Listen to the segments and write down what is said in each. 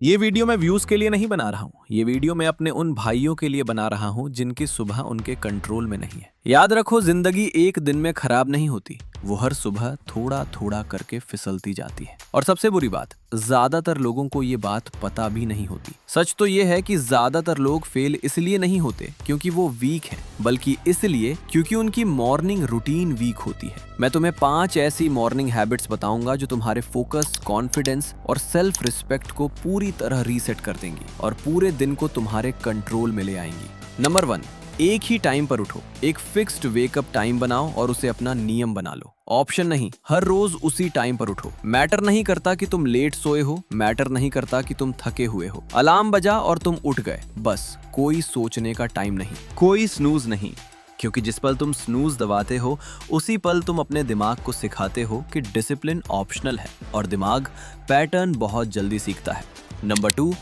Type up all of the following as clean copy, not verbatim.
ये वीडियो मैं व्यूज के लिए नहीं बना रहा हूँ। ये वीडियो मैं अपने उन भाइयों के लिए बना रहा हूँ जिनकी सुबह उनके कंट्रोल में नहीं है। याद रखो, जिंदगी एक दिन में खराब नहीं होती, वो हर सुबह थोड़ा थोड़ा करके फिसलती जाती है। और सबसे बुरी बात, ज्यादातर लोगों को ये बात पता भी नहीं होती। सच तो ये है कि ज्यादातर लोग फेल इसलिए नहीं होते क्योंकि वो वीक हैं, बल्कि इसलिए क्योंकि उनकी मॉर्निंग रूटीन वीक होती है। मैं तुम्हें 5 ऐसी मॉर्निंग हैबिट्स बताऊंगा जो तुम्हारे फोकस, कॉन्फिडेंस और सेल्फ रिस्पेक्ट को पूरी तरह रीसेट कर देंगी और पूरे दिन को तुम्हारे कंट्रोल में ले आएंगी। नंबर 1, एक ही टाइम पर उठो। एक फिक्स्ड वेकअप टाइम बनाओ और उसे अपना नियम बना लो। ऑप्शन नहीं, हर रोज उसी टाइम पर उठो। मैटर नहीं करता कि तुम लेट सोए हो, मैटर नहीं करता कि तुम थके हुए हो। अलार्म बजा और तुम उठ गए, बस। कोई सोचने का टाइम नहीं, कोई स्नूज नहीं, क्योंकि जिस पल तुम स्नूज दबाते हो उसी पल तुम अपने दिमाग को सिखाते हो कि डिसिप्लिन ऑप्शनल है और दिमाग पैटर्न बहुत जल्दी सीखता है। नंबर 2,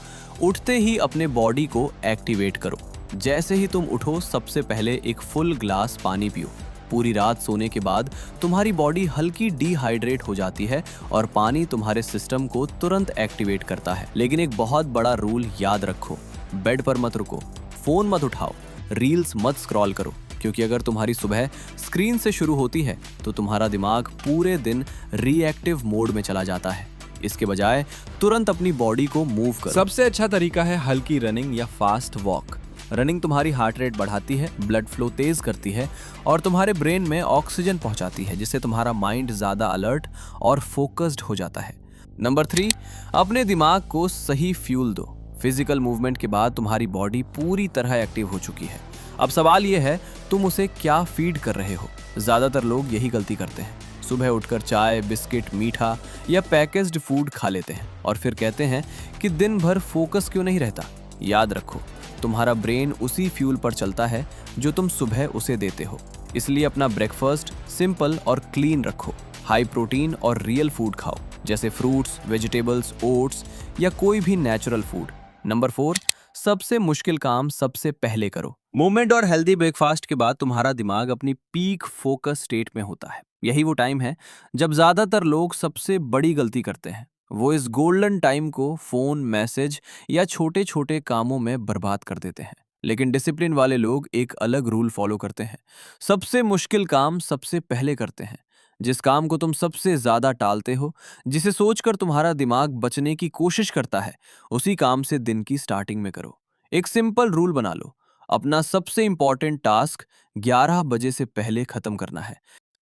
उठते ही अपने बॉडी को एक्टिवेट करो। जैसे ही तुम उठो, सबसे पहले एक फुल ग्लास पानी पियो। पूरी रात सोने के बाद तुम्हारी बॉडी हल्की डिहाइड्रेट हो जाती है और पानी तुम्हारे सिस्टम को तुरंत एक्टिवेट करता है। लेकिन एक बहुत बड़ा रूल याद रखो, बेड पर मत रुको, फोन मत उठाओ, रील्स मत स्क्रॉल करो, क्योंकि अगर तुम्हारी सुबह स्क्रीन से शुरू होती है तो तुम्हारा दिमाग पूरे दिन रिएक्टिव मोड में चला जाता है। इसके बजाय तुरंत अपनी बॉडी को मूव करो। सबसे अच्छा तरीका है हल्की रनिंग या फास्ट वॉक। रनिंग तुम्हारी हार्ट रेट बढ़ाती है, ब्लड फ्लो तेज करती है और तुम्हारे ब्रेन में ऑक्सीजन पहुंचाती है, जिससे तुम्हारा माइंड ज्यादा अलर्ट और फोकस्ड हो जाता है। नंबर 3, अपने दिमाग को सही फ्यूल दो। फिजिकल मूवमेंट के बाद तुम्हारी बॉडी पूरी तरह एक्टिव हो चुकी है। अब सवाल यह है, तुम उसे क्या फीड कर रहे हो? ज्यादातर लोग यही गलती करते हैं। सुबह उठकर चाय, बिस्किट, मीठा या पैकेज्ड फूड खा लेते हैं और फिर कहते हैं कि दिन भर फोकस क्यों नहीं रहता। याद रखो, तुम्हारा ब्रेन उसी फ्यूल पर चलता है जो तुम सुबह उसे देते हो। इसलिए अपना ब्रेकफास्ट सिंपल और क्लीन रखो। हाई प्रोटीन और रियल फूड खाओ, जैसे फ्रूट्स, वेजिटेबल्स, ओट्स या कोई भी नेचुरल फूड। नंबर 4, सबसे मुश्किल काम सबसे पहले करो। मूवमेंट और हेल्दी ब्रेकफास्ट के बाद तुम्हारा दिमाग अपनी पीक फोकस स्टेट में होता है। यही वो टाइम है जब ज्यादातर लोग सबसे बड़ी गलती करते हैं। वो इस गोल्डन टाइम को फोन, मैसेज या छोटे छोटे कामों में बर्बाद कर देते हैं। लेकिन डिसिप्लिन वाले लोग एक अलग रूल फॉलो करते हैं। सबसे मुश्किल काम सबसे पहले करते हैं। जिस काम को तुम सबसे ज्यादा टालते हो, जिसे सोचकर तुम्हारा दिमाग बचने की कोशिश करता है, उसी काम से दिन की स्टार्टिंग में करो। एक सिंपल रूल बना लो, अपना सबसे इंपॉर्टेंट टास्क 11 बजे से पहले खत्म करना है।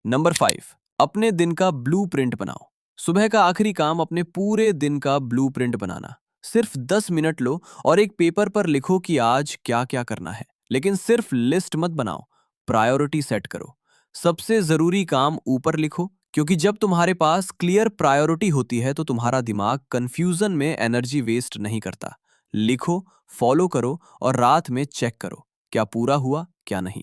नंबर 5, अपने दिन का ब्लूप्रिंट बनाओ। सुबह का आखिरी काम अपने पूरे दिन का ब्लूप्रिंट बनाना। सिर्फ 10 मिनट लो और एक पेपर पर लिखो कि आज क्या क्या करना है। लेकिन सिर्फ लिस्ट मत बनाओ, प्रायोरिटी सेट करो। सबसे जरूरी काम ऊपर लिखो, क्योंकि जब तुम्हारे पास क्लियर प्रायोरिटी होती है तो तुम्हारा दिमाग कंफ्यूजन में एनर्जी वेस्ट नहीं करता। लिखो, फॉलो करो और रात में चेक करो क्या पूरा हुआ, क्या नहीं।